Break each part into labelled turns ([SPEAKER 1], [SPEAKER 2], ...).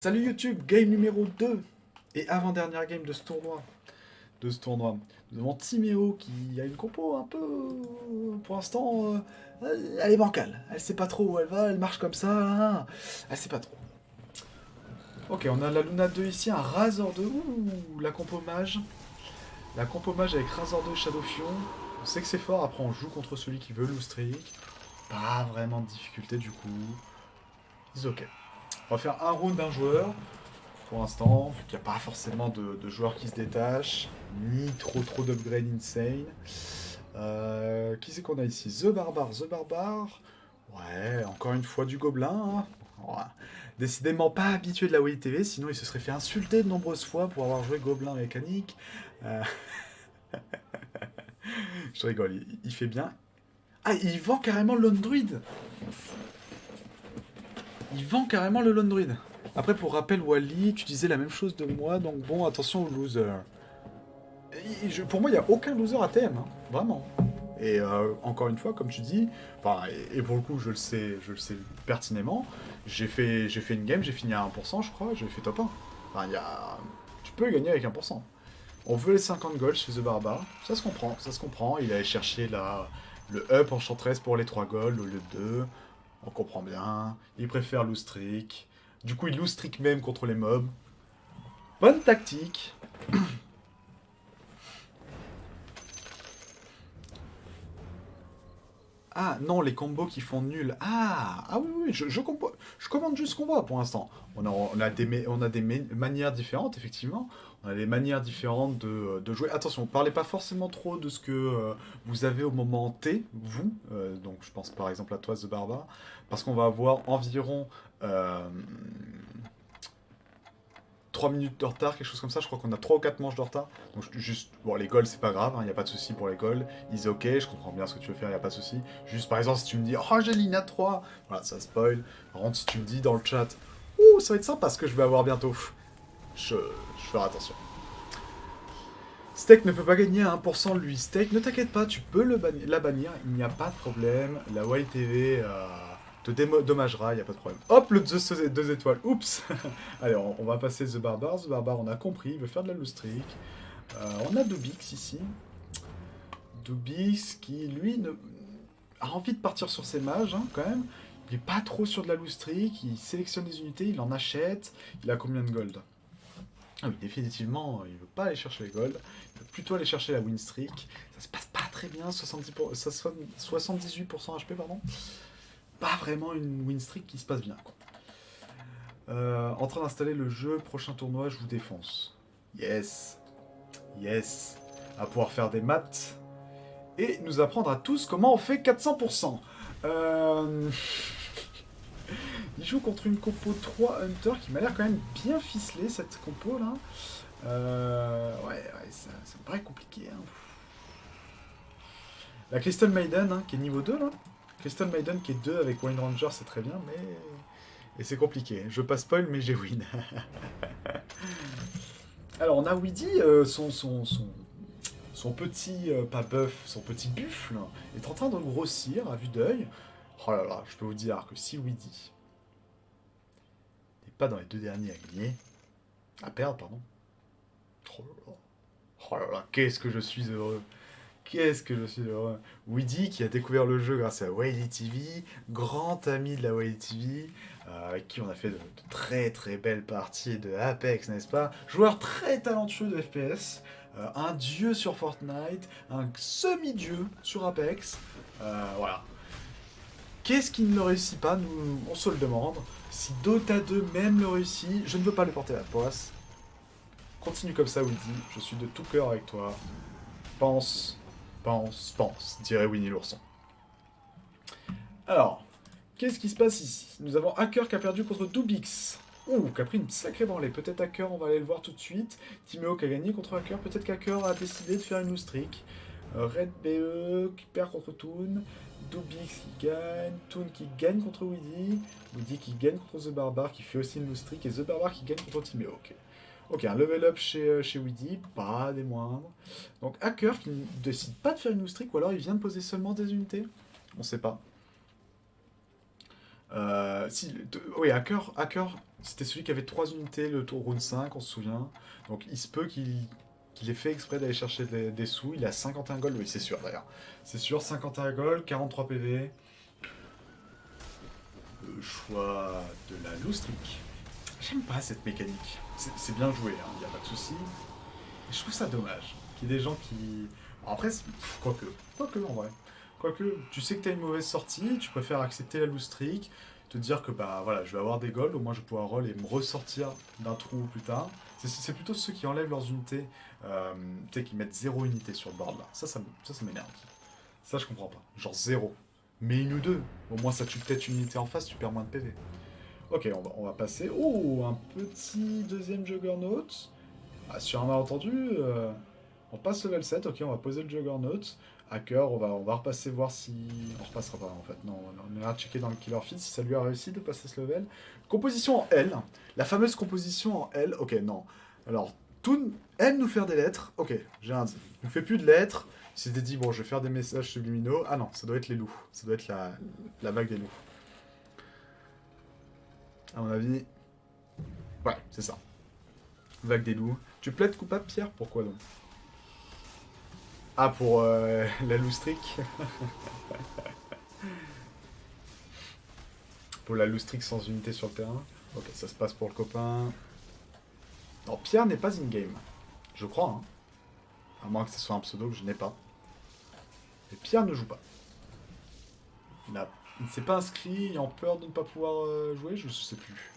[SPEAKER 1] Salut YouTube, game numéro 2 et avant-dernière game de ce tournoi. Nous avons Timéo qui a une compo un peu, pour l'instant, elle est bancale. Elle sait pas trop où elle va, elle marche comme ça, là. Elle sait pas trop. Ok, on a la Luna 2 ici, un Razor 2, ouh, la compo mage. La compo mage avec Razor 2 Shadow Fion. On sait que c'est fort, après on joue contre celui qui veut Lustrik. Pas vraiment de difficulté du coup. It's ok. On va faire un round d'un joueur. Pour l'instant, vu qu'il n'y a pas forcément de joueurs qui se détachent, ni trop d'upgrade insane. Qui c'est qu'on a ici? The Barbare, The Barbare. Ouais, encore une fois du gobelin. Hein. Ouais. Décidément pas habitué de la Wii TV, sinon il se serait fait insulter de nombreuses fois pour avoir joué gobelin mécanique. Euh, je rigole, il fait bien. Ah, il vend carrément le Lone Druid. Il vend carrément le Lone Druid. Après, pour rappel, Wally, tu disais la même chose de moi, donc bon, attention aux losers. Pour moi, il n'y a aucun loser à TM, hein, vraiment. Et encore une fois, comme tu dis, enfin, et pour le coup, je le sais pertinemment, j'ai fait une game, j'ai fini à 1%, je crois, j'ai fait top 1. Enfin, tu peux gagner avec 1%. On veut les 50 gold chez The Barbare, ça se comprend, ça se comprend. Il allait chercher le up Enchantress pour les 3 gold au lieu de 2, on comprend bien. Il préfère Lustrik. Du coup, il Lustrik même contre les mobs. Bonne tactique. Ah non, les combos qui font nul. Ah oui, oui, je commande juste ce qu'on voit pour l'instant. On a des manières différentes, effectivement. On a des manières différentes de jouer. Attention, parlez pas forcément trop de ce que vous avez au moment T, vous. Donc je pense par exemple à toi, The Barbare. Parce qu'on va avoir environ euh, 3 minutes de retard, quelque chose comme ça. Je crois qu'on a 3 ou 4 manches de retard. Donc juste, bon, les goals, c'est pas grave, il n'y a pas de souci pour les goals. Ils ok, je comprends bien ce que tu veux faire, il n'y a pas de souci. Juste par exemple, si tu me dis, oh, j'ai l'INA 3, voilà, ça spoil. Par contre, si tu me dis dans le chat, ouh, ça va être sympa ce que je vais avoir bientôt, je ferai attention. Steak ne peut pas gagner à 1% lui. Steak, ne t'inquiète pas, tu peux la bannir, il n'y a pas de problème. La YTV te dédommagera, il n'y a pas de problème. Hop, le 2 étoiles, oups. Allez, on va passer The Barbare. The Barbare, on a compris, il veut faire de la Lustrik. On a Dubix ici. Dubix qui, lui, a envie de partir sur ses mages, hein, quand même. Il est pas trop sur de la Lustrik, il sélectionne les unités, il en achète. Il a combien de gold? Ah oui, définitivement, il veut pas aller chercher les gold. Il veut plutôt aller chercher la win streak. Ça se passe pas très bien, 78% HP, pardon. Pas vraiment une win streak qui se passe bien, quoi. En train d'installer le jeu, prochain tournoi, je vous défonce. Yes. Yes. À pouvoir faire des maths et nous apprendre à tous comment on fait 400%. Euh... Il joue contre une compo 3 Hunter qui m'a l'air quand même bien ficelée, cette compo là. Ouais, ça me paraît compliqué. Hein. La Crystal Maiden, hein, qui est niveau 2 là. Crystal Maiden qui est 2 avec Wind Ranger, c'est très bien, mais. Et c'est compliqué. Je passe spoil, mais j'ai win. Alors, on a Weedy, son petit, pas bœuf, son petit buffle est en train de grossir à vue d'œil. Oh là là, je peux vous dire que si Weedy n'est pas dans les 2 derniers à gagner, à perdre, pardon. Oh là là, oh là là, qu'est-ce que je suis heureux. Qu'est-ce que je suis heureux. Weedy qui a découvert le jeu grâce à Wily TV, grand ami de la Wily TV, avec qui on a fait de très belles parties de Apex, n'est-ce pas? Joueur très talentueux de FPS, un dieu sur Fortnite, un semi-dieu sur Apex. Voilà. Qu'est-ce qui ne le réussit pas, nous, on se le demande. Si Dota 2 même le réussit, je ne veux pas le porter à la poisse. Continue comme ça, Weedy, je suis de tout cœur avec toi. Pense, pense, dirait Winnie l'ourson. Alors, qu'est-ce qui se passe ici? Nous avons Hacker qui a perdu contre Dubix. Ouh, qui a pris une sacrée branlée. Peut-être Hacker, on va aller le voir tout de suite. Timéo qui a gagné contre Hacker. Peut-être qu'Hacker a décidé de faire une streak. Red BE qui perd contre Toon. Dubix qui gagne. Toon qui gagne contre Weedy. Weedy qui gagne contre The Barbare qui fait aussi une streak. Et The Barbare qui gagne contre Timéo. Ok. Ok, un level up chez Weedy, pas des moindres. Donc Hacker qui ne décide pas de faire une streak ou alors il vient de poser seulement des unités. On sait pas. Si, oui, Hacker C'était celui qui avait 3 unités le tour round 5, on se souvient. Donc il se peut qu'il ait fait exprès d'aller chercher des sous. Il a 51 gold, oui, c'est sûr d'ailleurs. C'est sûr, 51 gold, 43 PV. Le choix de la Loustric. J'aime pas cette mécanique. C'est bien joué, il n'y a pas de souci. Et je trouve ça dommage qu'il y ait des gens qui... Alors après, quoique en vrai. Quoique, tu sais que t'as une mauvaise sortie, tu préfères accepter la Loustric, te dire que bah voilà, je vais avoir des golds, au moins je vais pouvoir roll et me ressortir d'un trou plus tard. C'est plutôt ceux qui enlèvent leurs unités, tu sais, qui mettent 0 unité sur le board là. Ça m'énerve. Ça, je comprends pas. Genre 0. Mais une ou deux. Au moins, ça tue peut-être une unité en face, tu perds moins de PV. Ok, on va passer. Oh, un petit deuxième Juggernaut. Ah, sur un malentendu, on passe level 7. Ok, on va poser le Juggernaut. Hacker, on va repasser voir si... On repassera pas en fait, non. On ira checker dans le Killer Feed si ça lui a réussi de passer ce level. Composition en L. La fameuse composition en L. Ok, non. Alors, Toon aime nous faire des lettres. Ok, j'ai rien dit. Il ne fait plus de lettres. Il s'était dit, bon, je vais faire des messages subliminaux. Ah non, ça doit être les loups. Ça doit être la vague des loups. À mon avis... Ouais, c'est ça. Vague des loups. Tu plaides coupable, Pierre? Pourquoi donc? Ah, pour la loustrique. Pour la loustrique sans unité sur le terrain. Ok, ça se passe pour le copain. Non, Pierre n'est pas in-game. Je crois, hein. À moins que ce soit un pseudo que je n'ai pas. Et Pierre ne joue pas. Il ne s'est pas inscrit, ayant peur de ne pas pouvoir jouer, je sais plus.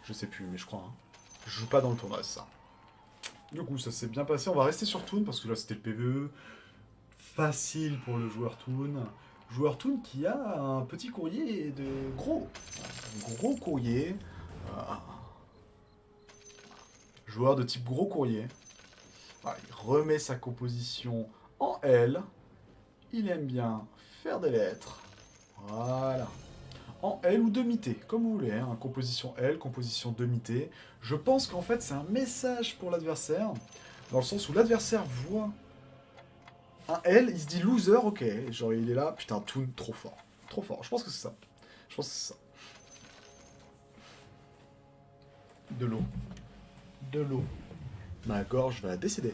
[SPEAKER 1] Je sais plus, mais je crois, hein. Je joue pas dans le tournoi, c'est ça. Du coup, ça s'est bien passé. On va rester sur Toon, parce que là, c'était le PvE. Facile pour le joueur Toon. Joueur Toon qui a un petit courrier de gros. Un gros courrier. Euh, Joueur de type gros courrier. Voilà, il remet sa composition en L. Il aime bien faire des lettres. Voilà. En L ou demi-T, comme vous voulez. Hein. Composition L, composition demi-T. Je pense qu'en fait, c'est un message pour l'adversaire. Dans le sens où l'adversaire voit un L, il se dit loser, ok. Genre, il est là, putain, Toon, trop fort. Trop fort. Je pense que c'est ça. Je pense que c'est ça. De l'eau. De l'eau. Ma gorge va décéder.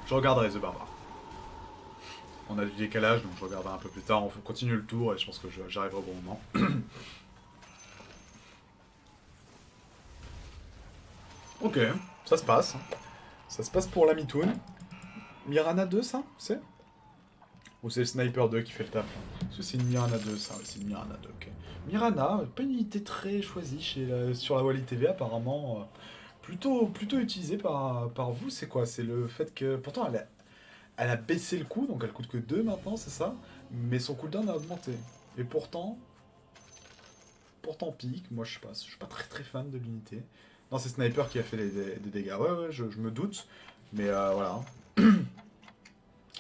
[SPEAKER 1] Je regarderai The Barbare. On a du décalage, donc je regarderai un peu plus tard. On continue le tour et je pense que j'arriverai au bon moment. Ok, ça se passe. Ça se passe pour la Mitoun. Mirana 2, ça, c'est? Ou c'est le Sniper 2 qui fait le taf? Parce que c'est une Mirana 2, ça, ouais, c'est une Mirana 2, ok. Mirana, pas une unité très choisie sur la Wally TV, apparemment. Plutôt utilisée par vous, c'est quoi? C'est le fait que... Pourtant, elle a baissé le coût, donc elle coûte que 2 maintenant, c'est ça? Mais son cooldown a augmenté. Et pourtant pique, moi je suis pas très très fan de l'unité. Non, c'est Sniper qui a fait des dégâts. Ouais, je me doute. Mais voilà.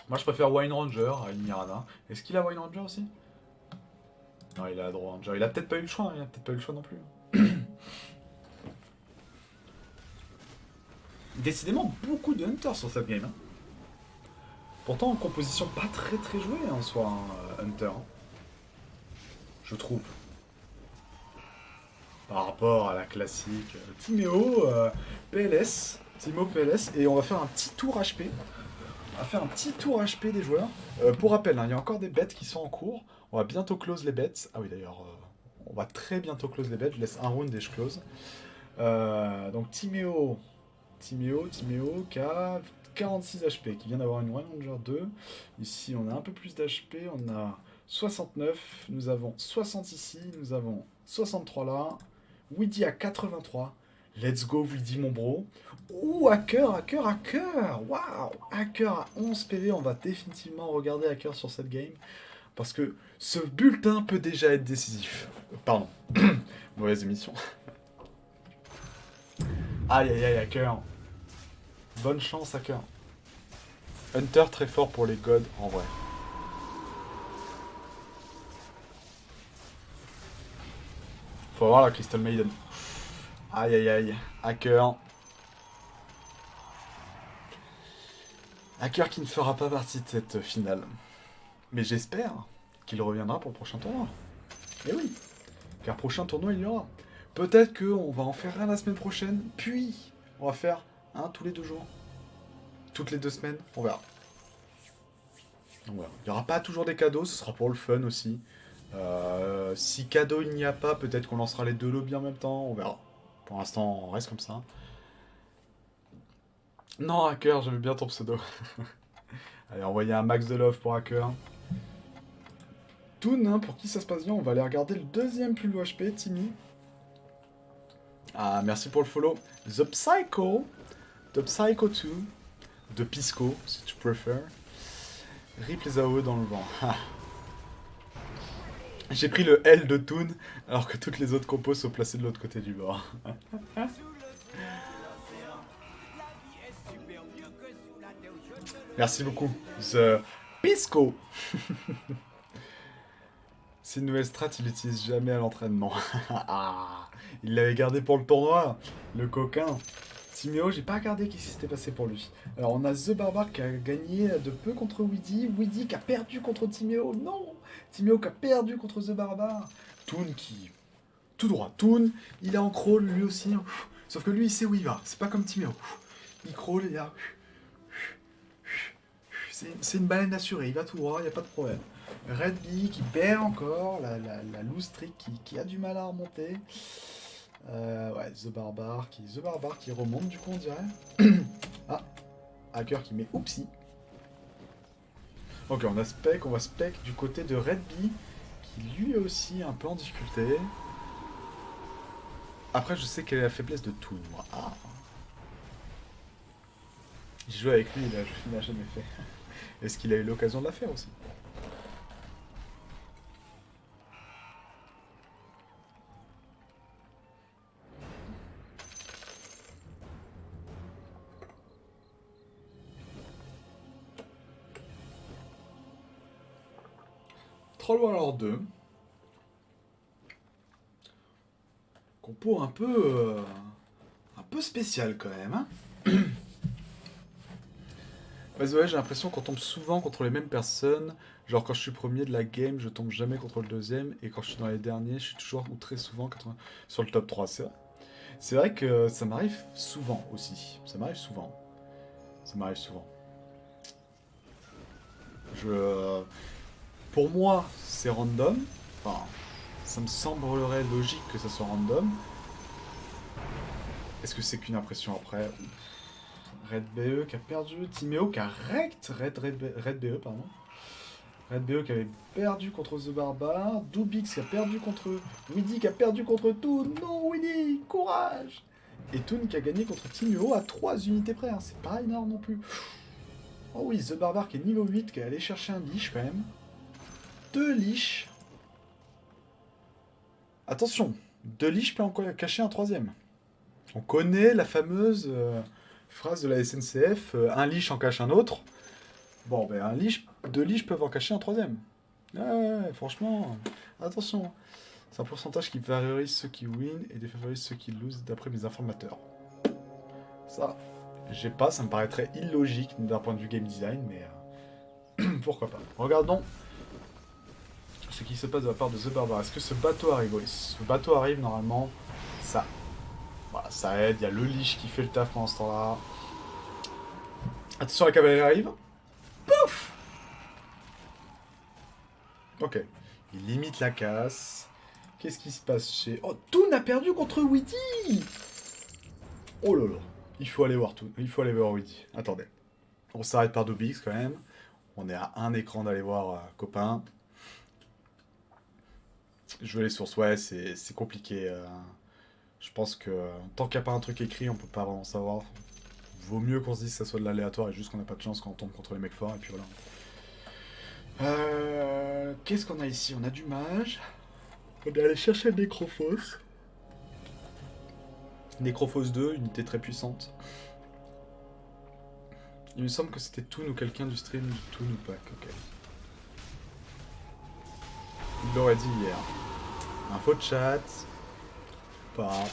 [SPEAKER 1] Moi je préfère Wine Ranger à une Mirana. Est-ce qu'il a Wine Ranger aussi? Non, il a Draw Ranger. Il a peut-être pas eu le choix, hein. Il a peut-être pas eu le choix non plus. Décidément, beaucoup de Hunter sur cette game. Hein. Pourtant, en composition pas très très jouée en soi, hein, Hunter. Hein. Je trouve. Par rapport à la classique Timéo PLS. Timo PLS. Et on va faire un petit tour HP. On va faire un petit tour HP des joueurs. Pour rappel, hein, il y a encore des bêtes qui sont en cours. On va bientôt close les bêtes. Ah oui, d'ailleurs, on va très bientôt close les bêtes. Je laisse un round et je close. Donc Timéo qui a 46 HP, qui vient d'avoir une One Ranger 2. Ici, on a un peu plus d'HP. On a 69. Nous avons 60 ici. Nous avons 63 là. Weedy à 83. Let's go, Weedy, mon bro. Ouh, Hacker. Waouh, Hacker à 11 PV. On va définitivement regarder Hacker sur cette game. Parce que ce bulletin peut déjà être décisif. Pardon. Mauvaise émission. Aïe, aïe, aïe, Hacker. Bonne chance, Hacker. Hunter très fort pour les gods, en vrai. Faut avoir la Crystal Maiden. Aïe aïe aïe. Hacker. Hacker qui ne fera pas partie de cette finale. Mais j'espère qu'il reviendra pour le prochain tournoi. Et oui, car prochain tournoi il y aura. Peut-être qu'on va en faire un la semaine prochaine, puis on va faire un tous les 2 jours. Toutes les 2 semaines, on verra. Donc voilà. Il n'y aura pas toujours des cadeaux, ce sera pour le fun aussi. Si cadeau il n'y a pas, peut-être qu'on lancera les 2 lobbies en même temps, on verra. Pour l'instant, on reste comme ça. Non, Hacker, j'aimais bien ton pseudo. Allez, envoyer un max de love pour Hacker. Toon, hein, pour qui ça se passe bien, on va aller regarder le deuxième plus low HP, Timmy. Ah, merci pour le follow. The Psycho 2, de Pisco, si tu préfères. Rip les AOE dans le vent. J'ai pris le L de Toon, alors que toutes les autres compos sont placées de l'autre côté du bord. Merci beaucoup. The Pisco. C'est une nouvelle strat, il l'utilise jamais à l'entraînement. Il l'avait gardé pour le tournoi, le coquin. Timéo, j'ai pas regardé ce qui s'était passé pour lui. Alors on a The Barbare qui a gagné de peu contre Weedy. Weedy qui a perdu contre Timéo. Non, Timéo qui a perdu contre The Barbare. Toon qui... Tout droit. Toon, il est en crawl lui aussi. Sauf que lui, il sait où il va. C'est pas comme Timéo. Il crawl et là... C'est une baleine assurée. Il va tout droit, il n'y a pas de problème. Red Bee qui perd encore. La loose trick qui a du mal à remonter. Ouais, The Barbare qui remonte du coup on dirait. Ah, Hacker qui met oupsie. Ok, on va spec du côté de Red Bee qui lui aussi est un peu en difficulté. Après je sais quelle est la faiblesse de Toon moi. Ah. J'ai joué avec lui, il n'a jamais fait. Est-ce qu'il a eu l'occasion de la faire aussi? Trollwaller 2. Compo un peu spécial quand même. Hein. Ouais, j'ai l'impression qu'on tombe souvent contre les mêmes personnes. Genre quand je suis premier de la game, je tombe jamais contre le deuxième. Et quand je suis dans les derniers, je suis toujours ou très souvent sur le top 3. C'est vrai que ça m'arrive souvent aussi. Ça m'arrive souvent. Pour moi, c'est random. Enfin, ça me semblerait logique que ça soit random. Est-ce que c'est qu'une impression après? Red BE qui a perdu, Timéo qui a rect Red BE, pardon. Red BE qui avait perdu contre The Barbare, Dubix qui a perdu contre Weedy qui a perdu contre Toon. Non Weedy, courage. Et Toon qui a gagné contre Timéo à 3 unités près, hein. C'est pas énorme non plus. Oh oui, The Barbare qui est niveau 8, qui est allé chercher un leash quand même. 2 leash. Attention, 2 leash peut encore cacher un 3ème. On connaît la fameuse phrase de la SNCF, un leash en cache un autre. Bon, ben 2 leash peuvent en cacher un 3ème. Ouais, franchement, attention. C'est un pourcentage qui favorise ceux qui win et défavorise ceux qui lose d'après mes informateurs. Ça, j'ai pas, ça me paraîtrait illogique d'un point de vue game design, mais pourquoi pas. Regardons ce qui se passe de la part de The Barbare. Est-ce que ce bateau arrive? Oui, ce bateau arrive normalement, ça. Voilà, ça aide, il y a le leash qui fait le taf pendant ce temps-là. Attention, la cavalerie arrive. Pouf! Ok. Il limite la casse. Qu'est-ce qui se passe chez... Oh, Toon a perdu contre Weedy! Oh là là. Il faut aller voir Toon. Il faut aller voir Weedy. Attendez. On s'arrête par Dubix quand même. On est à un écran d'aller voir copain. Je veux les sources. Ouais, c'est compliqué. Je pense que tant qu'il n'y a pas un truc écrit, on peut pas vraiment savoir. Vaut mieux qu'on se dise que ça soit de l'aléatoire et juste qu'on n'a pas de chance quand on tombe contre les mecs forts et puis voilà. Qu'est-ce qu'on a ici? On a du mage. On est allé chercher le Nécrophos. Nécrophos 2, unité très puissante. Il me semble que c'était Toon ou quelqu'un du stream du Toon ou pas. Ok. Il l'aurait dit hier. Info de chat. Pas.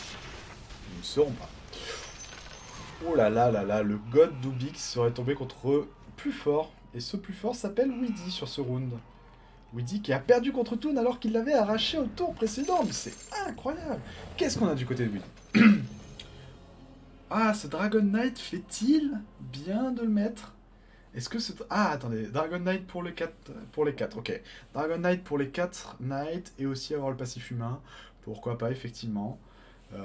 [SPEAKER 1] Ils ne sauront pas. Oh là là là là, le god Dubix serait tombé contre eux plus fort. Et ce plus fort s'appelle Weedy sur ce round. Weedy qui a perdu contre Toon alors qu'il l'avait arraché au tour précédent. Mais c'est incroyable. Qu'est-ce qu'on a du côté de Weedy? Ah, ce Dragon Knight fait-il bien de le mettre? Est-ce que c'est... Ah, attendez, Dragon Knight pour les 4, ok. Dragon Knight pour les 4 Knights et aussi avoir le passif humain. Pourquoi pas, effectivement.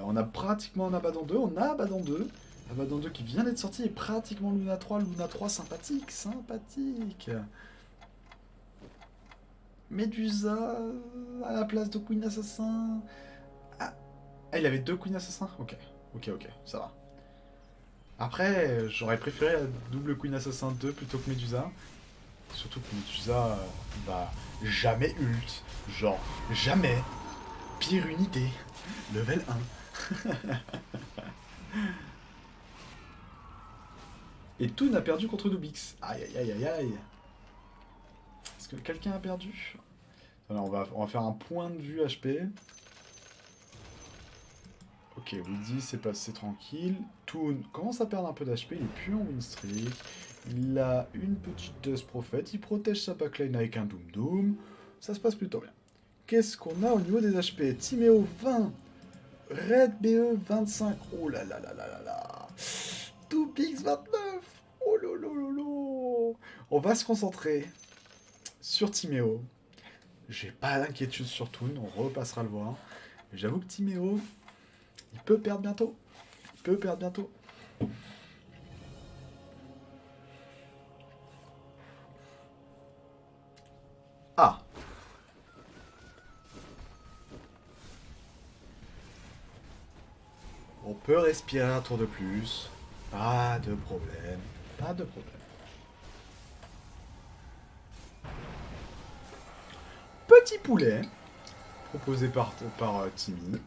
[SPEAKER 1] On a pratiquement un Abaddon 2, on a Abaddon 2. Abaddon 2 qui vient d'être sorti et pratiquement Luna 3. Luna 3, sympathique, sympathique. Medusa à la place de Queen Assassin. Ah, il avait 2 Queen Assassin. Ok, ça va. Après, j'aurais préféré la double Queen Assassin 2 plutôt que Medusa. Surtout que Medusa va jamais ult. Genre, jamais. Pire unité. Level 1. Et Toon a perdu contre Dubix. Aïe aïe aïe aïe aïe. Est-ce que quelqu'un a perdu? Alors on va faire un point de vue HP. Ok, Weedy c'est passé tranquille. Toon commence à perdre un peu d'HP, il est plus en win streak. Il a une petite Dust Prophet, il protège sa backline avec un Doom Doom. Ça se passe plutôt bien. Qu'est-ce qu'on a au niveau des HP? Timéo 20, Red BE 25. Oh là là là là là là. Dubix 29. Oh lolo. On va se concentrer sur Timéo. J'ai pas d'inquiétude sur Toon, on repassera le voir. Mais j'avoue que Timéo, il peut perdre bientôt. Ah. On peut respirer un tour de plus. Pas de problème. Petit poulet, proposé par Timmy.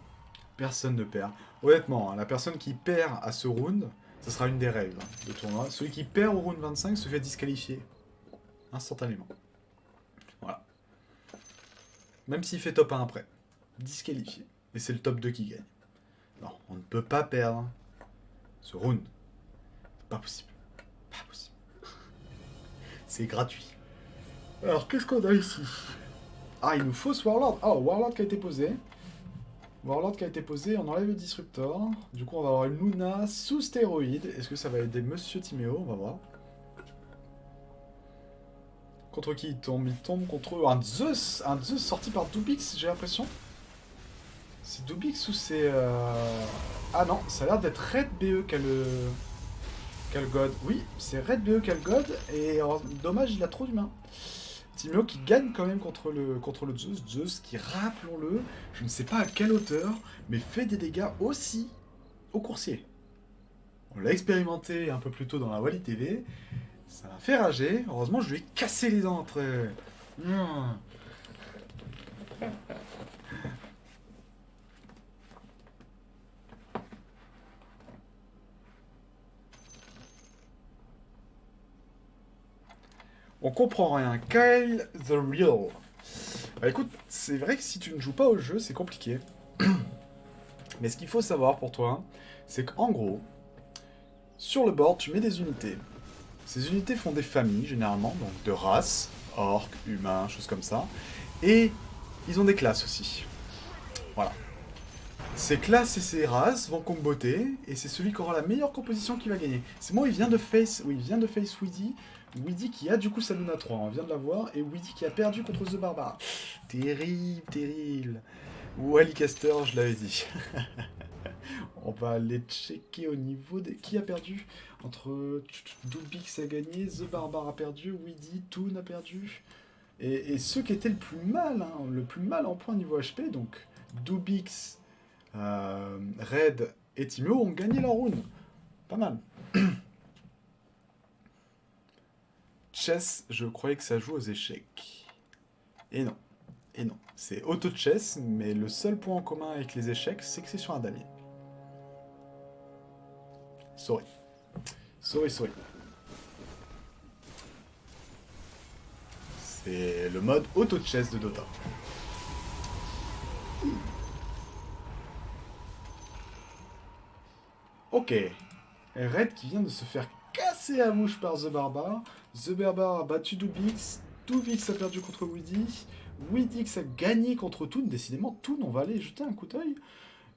[SPEAKER 1] Personne ne perd. Honnêtement, hein, la personne qui perd à ce round, ce sera une des règles de tournoi. Celui qui perd au round 25 se fait disqualifier. Instantanément. Voilà. Même s'il fait top 1 après. Disqualifié. Et c'est le top 2 qui gagne. Non, on ne peut pas perdre ce round. C'est pas possible. C'est gratuit. Alors, qu'est-ce qu'on a ici? Ah, il nous faut ce Warlord. Ah, Warlord qui a été posé. On enlève le Disruptor. Du coup, on va avoir une Luna sous stéroïde. Est-ce que ça va aider Monsieur Timéo? On va voir. Contre qui il tombe? Il tombe contre un Zeus sorti par Dubix, j'ai l'impression. C'est Dubix ou c'est... Ah non, ça a l'air d'être Red BE qui a le God. Oui, c'est Red BE qui a le God. Et dommage, il a trop d'humains. Timéo qui gagne quand même contre le Zeus. Zeus qui, rappelons-le, je ne sais pas à quelle hauteur, mais fait des dégâts aussi au coursier. On l'a expérimenté un peu plus tôt dans la Wally TV. Ça m'a fait rager. Heureusement, je lui ai cassé les dents après. On comprend rien. Kyle the Real. Bah écoute, c'est vrai que si tu ne joues pas au jeu, c'est compliqué. Mais ce qu'il faut savoir pour toi, c'est qu'en gros, sur le board, tu mets des unités. Ces unités font des familles, généralement, donc de races, orques, humains, choses comme ça. Et ils ont des classes aussi. Voilà. Ces classes et ces races vont comboter, et c'est celui qui aura la meilleure composition qui va gagner. C'est moi, il vient de face Weedy. Weedy qui a du coup sa Luna 3, on vient de la voir, et Weedy qui a perdu contre The Barbara. Terrible. Wally Caster, je l'avais dit. On va aller checker au niveau des... Qui a perdu? Entre Dubix a gagné, The Barbara a perdu, Weedy, Toon a perdu. Et ceux qui étaient le plus mal en point niveau HP, donc Dubix, Red et Timéo ont gagné leur round. Pas mal. Chess, je croyais que ça joue aux échecs. Et non. C'est auto-chess, mais le seul point en commun avec les échecs, c'est que c'est sur un damier. Sorry. C'est le mode auto-chess de Dota. Ok. Red qui vient de se faire casser la bouche par The Barbare. The Barbare a battu Dubix. Dubix a perdu contre Weedy. Weedix a gagné contre Toon. Décidément, Toon, on va aller jeter un coup d'œil.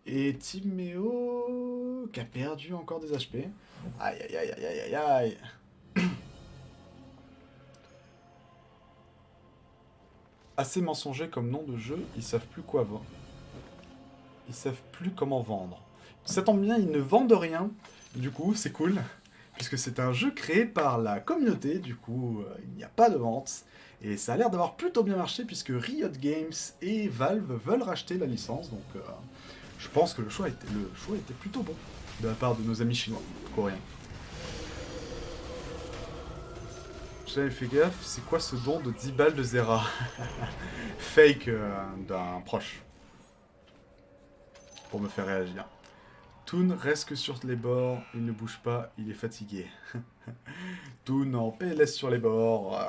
[SPEAKER 1] Et Timéo qui a perdu encore des HP. Aïe aïe aïe aïe aïe aïe. Assez mensonger comme nom de jeu, ils savent plus quoi vendre. Ils savent plus comment vendre. Ça tombe bien, ils ne vendent rien. Du coup, c'est cool. Puisque c'est un jeu créé par la communauté. Du coup, il n'y a pas de vente. Et ça a l'air d'avoir plutôt bien marché puisque Riot Games et Valve veulent racheter la licence. Donc, je pense que le choix était plutôt bon de la part de nos amis chinois, coréens. J'avais fait gaffe, c'est quoi ce don de 10 balles de Zera? Fake d'un proche. Pour me faire réagir. Toon reste que sur les bords, il ne bouge pas, il est fatigué. Toon en PLS sur les bords.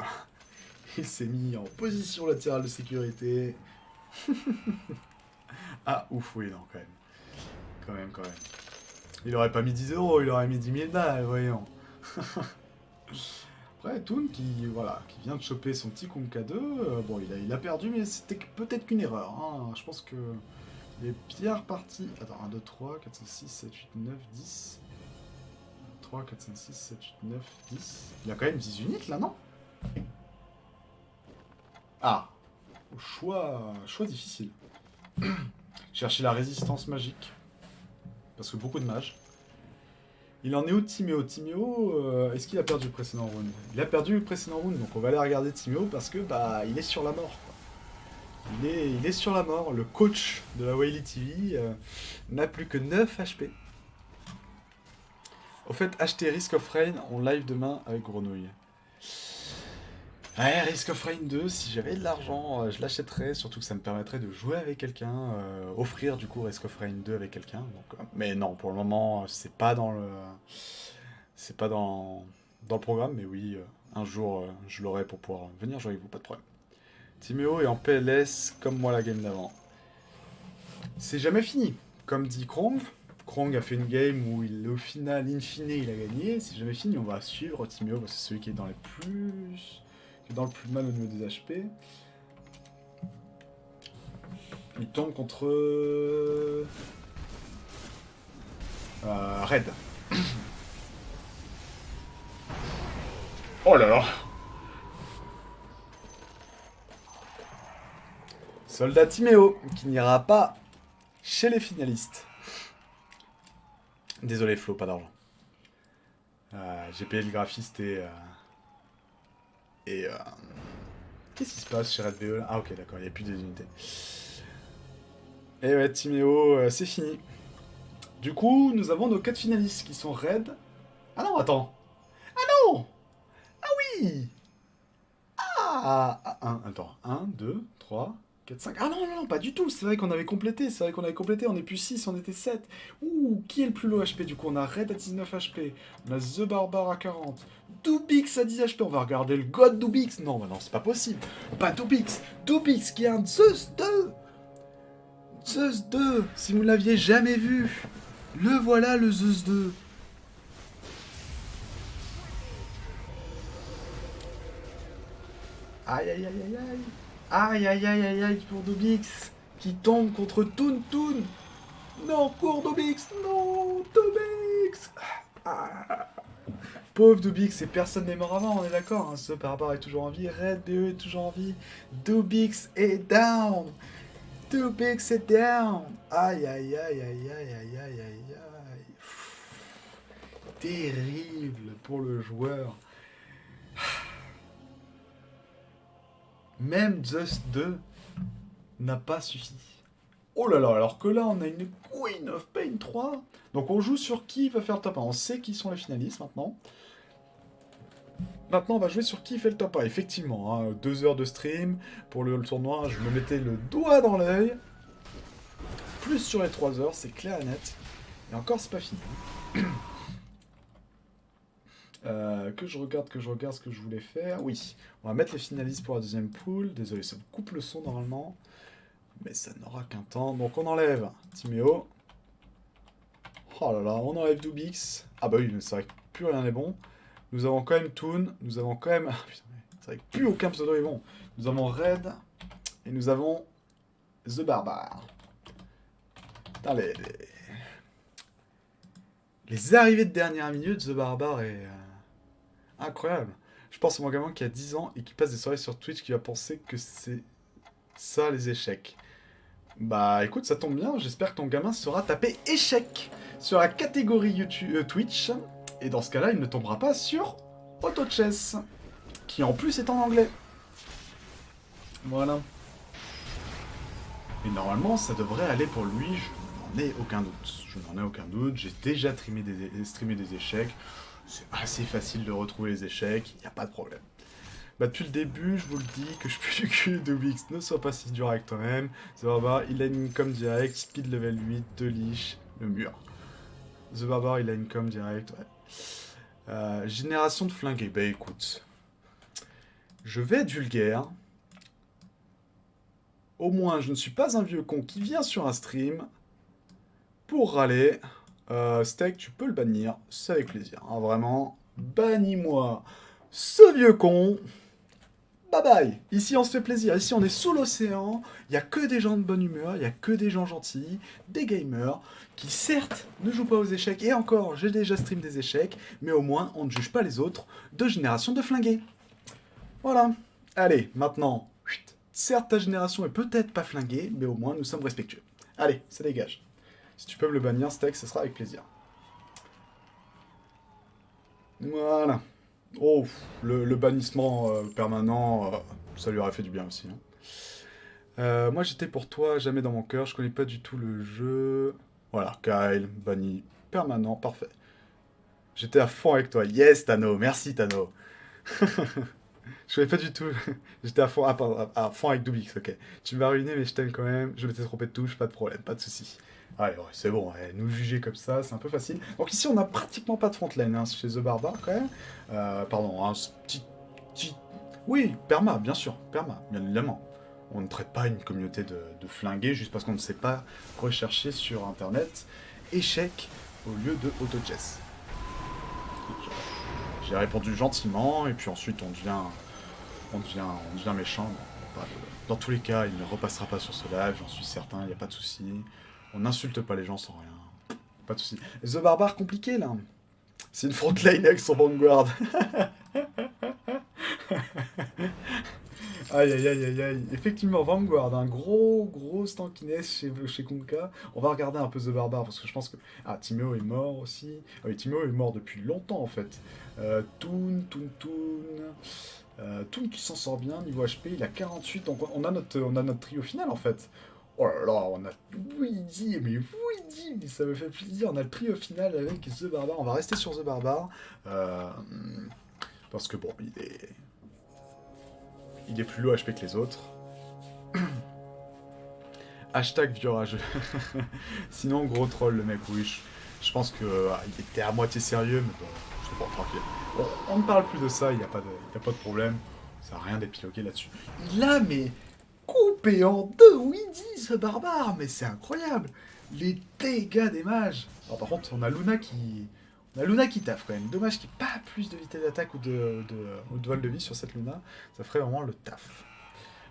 [SPEAKER 1] Il s'est mis en position latérale de sécurité. Ah, ouf, oui, non, quand même. Quand même. Il aurait pas mis 10 euros, il aurait mis 10 000 balles, voyons. Après, Toon qui vient de choper son petit Kunkka 2, bon, il a perdu, mais c'était peut-être qu'une erreur. Hein. Je pense que il est bien reparti. Attends, 1, 2, 3, 4, 5, 6, 7, 8, 9, 10. 3, 4, 5, 6, 7, 8, 9, 10. Il a quand même 10 unités là, non? Ah, choix difficile. Chercher la résistance magique. Parce que beaucoup de mages. Il en est où Timéo? Timéo, est-ce qu'il a perdu le précédent round? Il a perdu le précédent round, donc on va aller regarder Timéo parce que bah il est sur la mort. Quoi. Il est sur la mort. Le coach de la Wily TV n'a plus que 9 HP. Au fait, achetez Risk of Rain en live demain avec Grenouille. Ouais, Risk of Rain 2, si j'avais de l'argent, je l'achèterais, surtout que ça me permettrait de jouer avec quelqu'un, offrir du coup Risk of Rain 2 avec quelqu'un. Mais non, pour le moment, c'est pas dans le. C'est pas dans le programme, mais oui, un jour, je l'aurai pour pouvoir venir jouer avec vous, pas de problème. Timéo est en PLS comme moi la game d'avant. C'est jamais fini. Comme dit Krong, Krong a fait une game où au final, in fine, il a gagné. C'est jamais fini, on va suivre Timéo, parce que c'est celui qui est dans les plus. Qui est dans le plus mal au niveau des HP. Il tombe contre. Red. Oh là là! Soldat Timéo, qui n'ira pas chez les finalistes. Désolé Flo, pas d'argent. J'ai payé le graphiste et... Qu'est-ce qui se passe chez Red BE là? Ah ok, d'accord, il n'y a plus des unités. Et ouais, Timéo, c'est fini. Du coup, nous avons nos 4 finalistes qui sont Red. Ah non, attends! Ah non! Ah oui! Attends. 1, 2, 3, 4, 5. Ah non, pas du tout. C'est vrai qu'on avait complété. On est plus 6, on était 7. Ouh, qui est le plus low HP du coup? On a Red à 19 HP. On a The Barbare à 40. Dubix à 10 HP. On va regarder le God Dubix. Non, bah non, c'est pas possible. Pas Dubix. Dubix qui est un Zeus 2. Zeus 2. Si vous ne l'aviez jamais vu. Le voilà, le Zeus 2. Aïe aïe aïe aïe aïe. Aïe aïe aïe aïe aïe pour Dubix qui tombe contre Toon Toon. Non, pour Dubix, non, Dubix. Ah. Pauvre Dubix, et personne n'est mort avant, on est d'accord. Hein. Ce par rapport est toujours en vie, Red BE est toujours en vie. Dubix est down. Dubix est down. Aïe aïe aïe aïe aïe aïe aïe aïe aïe. Terrible pour le joueur. Même Just 2 n'a pas suffi. Oh là là, alors que là, on a une Queen of Pain 3. Donc on joue sur qui va faire le top 1. On sait qui sont les finalistes maintenant. Maintenant, on va jouer sur qui fait le top 1. Effectivement, hein, 2 heures de stream pour le tournoi. Je me mettais le doigt dans l'œil. Plus sur les 3 heures, c'est clair et net. Et encore, c'est pas fini. Que je regarde ce que je voulais faire. Oui, on va mettre les finalistes pour la deuxième pool. Désolé, ça me coupe le son normalement. Mais ça n'aura qu'un temps. Donc on enlève Timéo. Oh là là, on enlève Dubix. Ah bah oui, mais c'est vrai que plus rien n'est bon. Nous avons quand même Toon. Nous avons quand même... Ah putain, C'est vrai que plus aucun pseudo est bon. Nous avons Red et nous avons The Barbare. Putain, les arrivées de dernière minute, The Barbare est incroyable. Je pense à mon gamin qui a 10 ans et qui passe des soirées sur Twitch qui va penser que c'est ça les échecs. Bah écoute, ça tombe bien, j'espère que ton gamin saura taper échec sur la catégorie YouTube, Twitch. Et dans ce cas-là, il ne tombera pas sur Auto Chess, qui en plus est en anglais. Voilà. Et normalement, ça devrait aller pour lui, je n'en ai aucun doute. Je n'en ai aucun doute, j'ai déjà streamé des échecs. C'est assez facile de retrouver les échecs, il n'y a pas de problème. Bah depuis le début, je vous le dis, que je pue du cul de Wix, ne sois pas si dur avec toi-même. The Barbare, il a une income direct, speed level 8, 2 leash, le mur. The Barbare, il a une income direct, ouais. Génération de flingués, bah écoute. Je vais être vulgaire. Au moins, je ne suis pas un vieux con qui vient sur un stream pour râler. Steak, tu peux le bannir, c'est avec plaisir. Hein, vraiment, bannis-moi ce vieux con. Bye bye. Ici, on se fait plaisir. Ici, on est sous l'océan. Il n'y a que des gens de bonne humeur. Il n'y a que des gens gentils. Des gamers qui, certes, ne jouent pas aux échecs. Et encore, j'ai déjà stream des échecs. Mais au moins, on ne juge pas les autres de génération de flingués. Voilà. Allez, maintenant, certes, ta génération est peut-être pas flinguée. Mais au moins, nous sommes respectueux. Allez, ça dégage. Si tu peux me le bannir, Steak, ce sera avec plaisir. Voilà. Oh, le bannissement permanent, ça lui aurait fait du bien aussi. Hein. Moi, j'étais pour toi, jamais dans mon cœur. Je connais pas du tout le jeu. Voilà, Kyle, banni, permanent, parfait. J'étais à fond avec toi. Yes, Tano, merci Tano. Je connais pas du tout. J'étais à fond, à fond avec Dubix, ok. Tu m'as ruiné, mais je t'aime quand même. Je m'étais trompé de touche, pas de problème, pas de soucis. Allez, ouais, c'est bon, nous juger comme ça, c'est un peu facile. Donc ici, on n'a pratiquement pas de frontline hein, chez The Barbare, quand même. Pardon, un petit... Oui, perma, bien sûr, perma, bien évidemment. On ne traite pas une communauté de flingués juste parce qu'on ne sait pas rechercher sur Internet échec au lieu de auto-chess. J'ai répondu gentiment, et puis ensuite on devient méchant. Dans tous les cas, il ne repassera pas sur ce live, j'en suis certain, il n'y a pas de souci. On n'insulte pas les gens sans rien. Pas de souci. The Barbare, compliqué, là. C'est une frontline avec son Vanguard. Aïe, aïe, aïe, aïe, aïe. Effectivement, Vanguard, un gros stankiness chez Kunkka. On va regarder un peu The Barbare, parce que je pense que... Ah, Timéo est mort aussi. Ah oui, Timéo est mort depuis longtemps, en fait. Toon. Toon qui s'en sort bien, niveau HP, il a 48, donc on a notre trio final, en fait. Oh là là, on a Weedy, ça me fait plaisir, on a le trio final avec The Barbare, on va rester sur The Barbare, parce que bon, il est plus low HP que les autres. Hashtag vieux rageux. Sinon, gros troll le mec, oui, je pense que il était à moitié sérieux, mais bon, je sais pas, tranquille. On ne parle plus de ça, il n'y a pas de problème, ça n'a rien d'épilogué là-dessus. Il a, mais... coupé en deux, Weedy, ce barbare, mais c'est incroyable. Les dégâts des mages. Alors par contre, on a Luna qui taffe quand même. Dommage qu'il n'y ait pas plus de vitesse d'attaque ou de vol de vie sur cette Luna. Ça ferait vraiment le taf.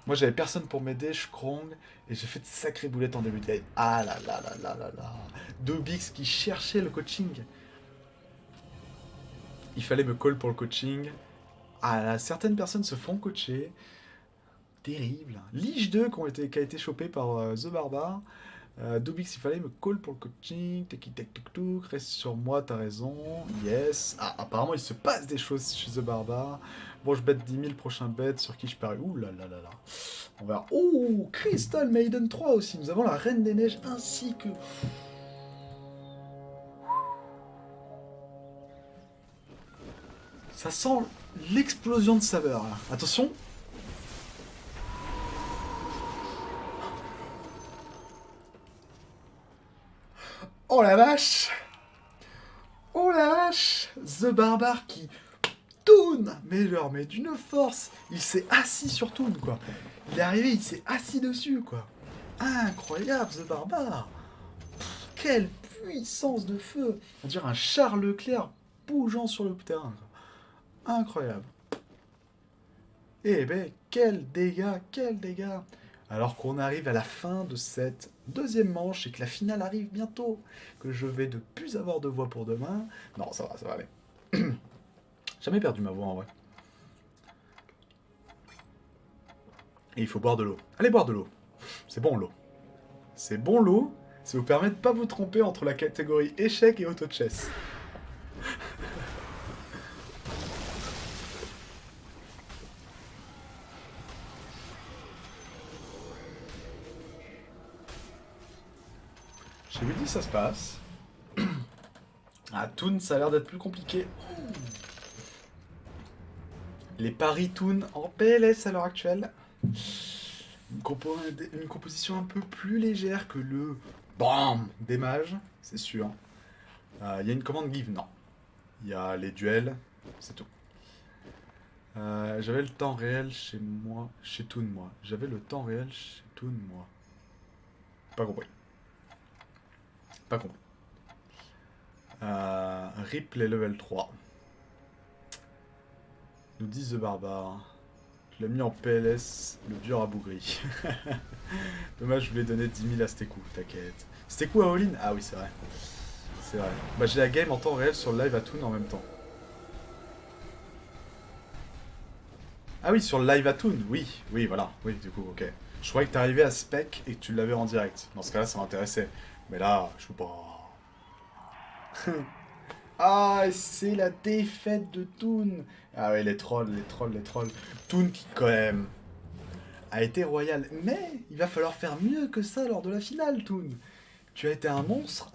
[SPEAKER 1] Moi, j'avais personne pour m'aider, je krong, et j'ai fait de sacrées boulettes en début de game. Ah là là là là là là. Dobix qui cherchait le coaching. Il fallait me call pour le coaching. Ah là, certaines personnes se font coacher. Terrible. Lige 2 qui a été chopé par The Barbare. Dobix, il fallait me call pour le coaching. Tuk, reste sur moi, t'as raison. Yes. Ah, apparemment, il se passe des choses chez The Barbare. Bon, je bête 10 000 prochains bêtes sur qui je parie. Ouh là là là là. On va. Oh, Crystal Maiden 3 aussi. Nous avons la Reine des Neiges ainsi que. Ça sent l'explosion de saveur là. Attention. Oh la vache! Oh la vache! The Barbare qui Toon! Mais d'une force! Il s'est assis sur Toon, quoi. Il est arrivé, il s'est assis dessus, quoi. Incroyable, The Barbare! Quelle puissance de feu! On dirait un Charles Leclerc bougeant sur le terrain. Incroyable. Eh ben, quel dégât, quel dégât! Alors qu'on arrive à la fin de cette deuxième manche et que la finale arrive bientôt, que je vais de plus avoir de voix pour demain. Non, ça va aller. Jamais perdu ma voix en vrai. Et il faut boire de l'eau. Allez boire de l'eau. C'est bon l'eau. C'est bon l'eau. Ça vous permet de pas vous tromper entre la catégorie échec et auto chess. Chez Woody ça se passe. À Toon ça a l'air d'être plus compliqué. Les paris Toon en PLS à l'heure actuelle. Une composition un peu plus légère que le BAM des mages, c'est sûr. Il y a une commande give, non. Il y a les duels, c'est tout. J'avais le temps réel chez moi, chez Toon, moi. J'avais le temps réel chez Toon, moi. Pas compris. Pas compris. Rip les level 3. Nous disent The Barbare. Je l'ai mis en PLS, le vieux rabougri. Dommage, je voulais donner 10 000 à Steku, t'inquiète. Steku à all-in? Ah oui, c'est vrai. C'est vrai. Bah, j'ai la game en temps réel sur le live à Toon en même temps. Ah oui, sur le live à Toon, oui, voilà. Oui, du coup, ok. Je croyais que t'arrivais à Spec et que tu l'avais en direct. Dans ce cas-là, ça m'intéressait. Mais là, je peux pas. Ah, c'est la défaite de Toon. Ah ouais, les trolls. Toon qui, quand même, a été royal. Mais il va falloir faire mieux que ça lors de la finale, Toon. Tu as été un monstre,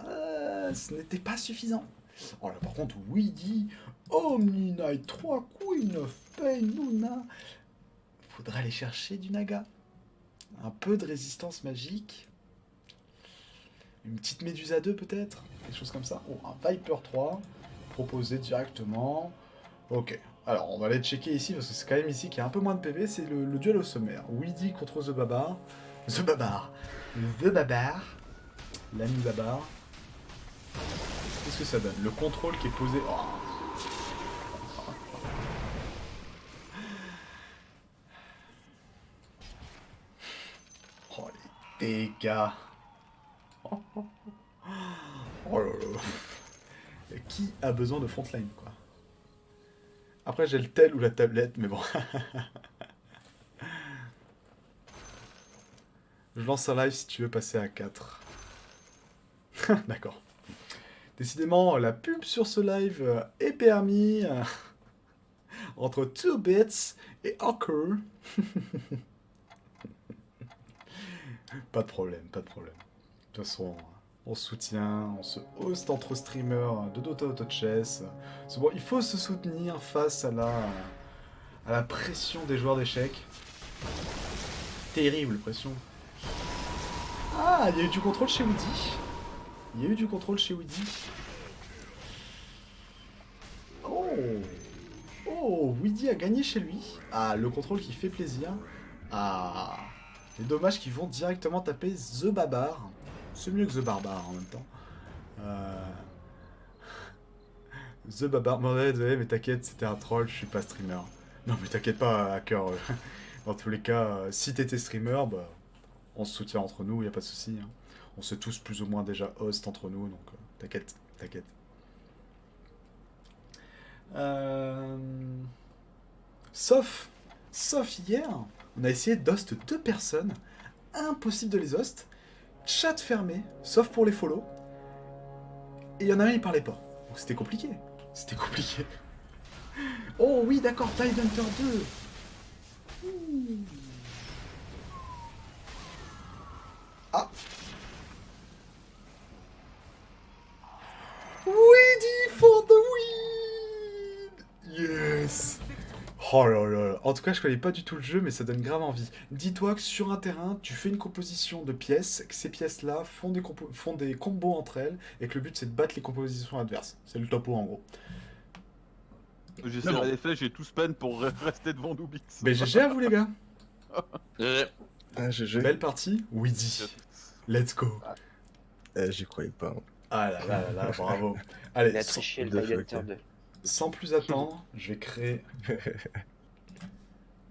[SPEAKER 1] ce n'était pas suffisant. Oh là, par contre, Weedy, Omni Knight, 3 Queen of Pain, Luna. Faudra aller chercher du Naga. Un peu de résistance magique. Une petite Méduse à 2 peut-être. Quelque chose comme ça. Oh, un Viper 3. Proposé directement. Ok. Alors, on va aller checker ici, parce que c'est quand même ici qu'il y a un peu moins de PV. C'est le duel au sommaire. Weedy contre The Babar. The Babar. L'ami Babar. Qu'est-ce que ça donne? Le contrôle qui est posé... Oh, les dégâts. Oh là là. Qui a besoin de frontline, quoi? Après, j'ai le tel ou la tablette, mais bon. Je lance un live si tu veux passer à 4. D'accord. Décidément, la pub sur ce live est permis entre 2 bits et Hawker. Pas de problème, pas de problème. De toute façon, on se soutient, on se host entre streamers de Dota Auto Chess. C'est bon, il faut se soutenir face à la pression des joueurs d'échecs. Terrible pression. Ah, il y a eu du contrôle chez Woody. Il y a eu du contrôle chez Woody. Oh! Oh, Woody a gagné chez lui. Ah, le contrôle qui fait plaisir. Ah, les dommages qui vont directement taper The Babar. C'est mieux que The Barbare en même temps. The Babar. Bon, désolé, mais t'inquiète, c'était un troll, je suis pas streamer. Non, mais t'inquiète pas, hacker. Dans tous les cas, si t'étais streamer, bah, on se soutient entre nous, y a pas de souci. Hein. On se tous plus ou moins déjà host entre nous, donc t'inquiète, t'inquiète. Sauf hier, on a essayé d'host 2 personnes. Impossible de les host. Chat fermé, sauf pour les follow. Et il y en a un, il parlait pas. Donc c'était compliqué. C'était compliqué. Oh oui, d'accord, Tidehunter 2. Ouh. Ah. Weedy for the win. Yes. Oh là là. En tout cas, je connais pas du tout le jeu, mais ça donne grave envie. Dis-toi que sur un terrain, tu fais une composition de pièces, que ces pièces-là font des combos entre elles, et que le but c'est de battre les compositions adverses. C'est le topo en gros.
[SPEAKER 2] J'essaierai des faits, j'ai tout spam pour rester devant Noobix.
[SPEAKER 1] Mais GG à vous les gars.
[SPEAKER 3] GG.
[SPEAKER 1] Belle partie. Weedy. Let's go.
[SPEAKER 3] J'y croyais pas.
[SPEAKER 1] Ah là là là là, bravo. Allez,
[SPEAKER 4] Il a triché le
[SPEAKER 3] de
[SPEAKER 4] Tidehunter
[SPEAKER 3] fuck.
[SPEAKER 4] 2.
[SPEAKER 1] sans plus attendre, je vais créer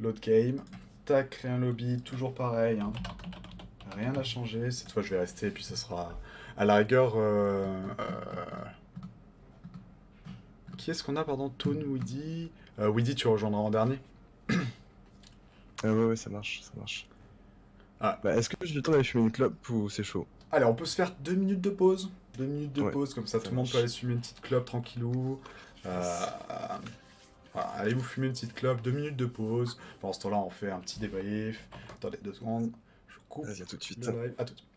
[SPEAKER 1] L'autre game. Tac, créer un lobby, toujours pareil. Hein. Rien n'a changé. Cette fois, je vais rester et puis ça sera... À la rigueur... Qui est-ce qu'on a, pardon? Toon, Woody... Woody, tu rejoindras en dernier.
[SPEAKER 3] Ouais, ça marche, ça marche.
[SPEAKER 1] Ah.
[SPEAKER 3] Bah, est-ce que j'ai le temps d'aller fumer une clope ou c'est chaud?
[SPEAKER 1] Allez, on peut se faire 2 minutes de pause. 2 minutes de
[SPEAKER 3] Ouais,
[SPEAKER 1] pause, comme ça
[SPEAKER 3] ça
[SPEAKER 1] tout le monde
[SPEAKER 3] marche.
[SPEAKER 1] peut aller se fumer une petite clope tranquillou. Voilà, allez vous fumer une petite clope, 2 minutes de pause. Pendant ce temps-là, on fait un petit débrief. Attendez 2 secondes. Je coupe
[SPEAKER 3] Vas-y, à tout de suite.
[SPEAKER 1] le live. À tout de suite.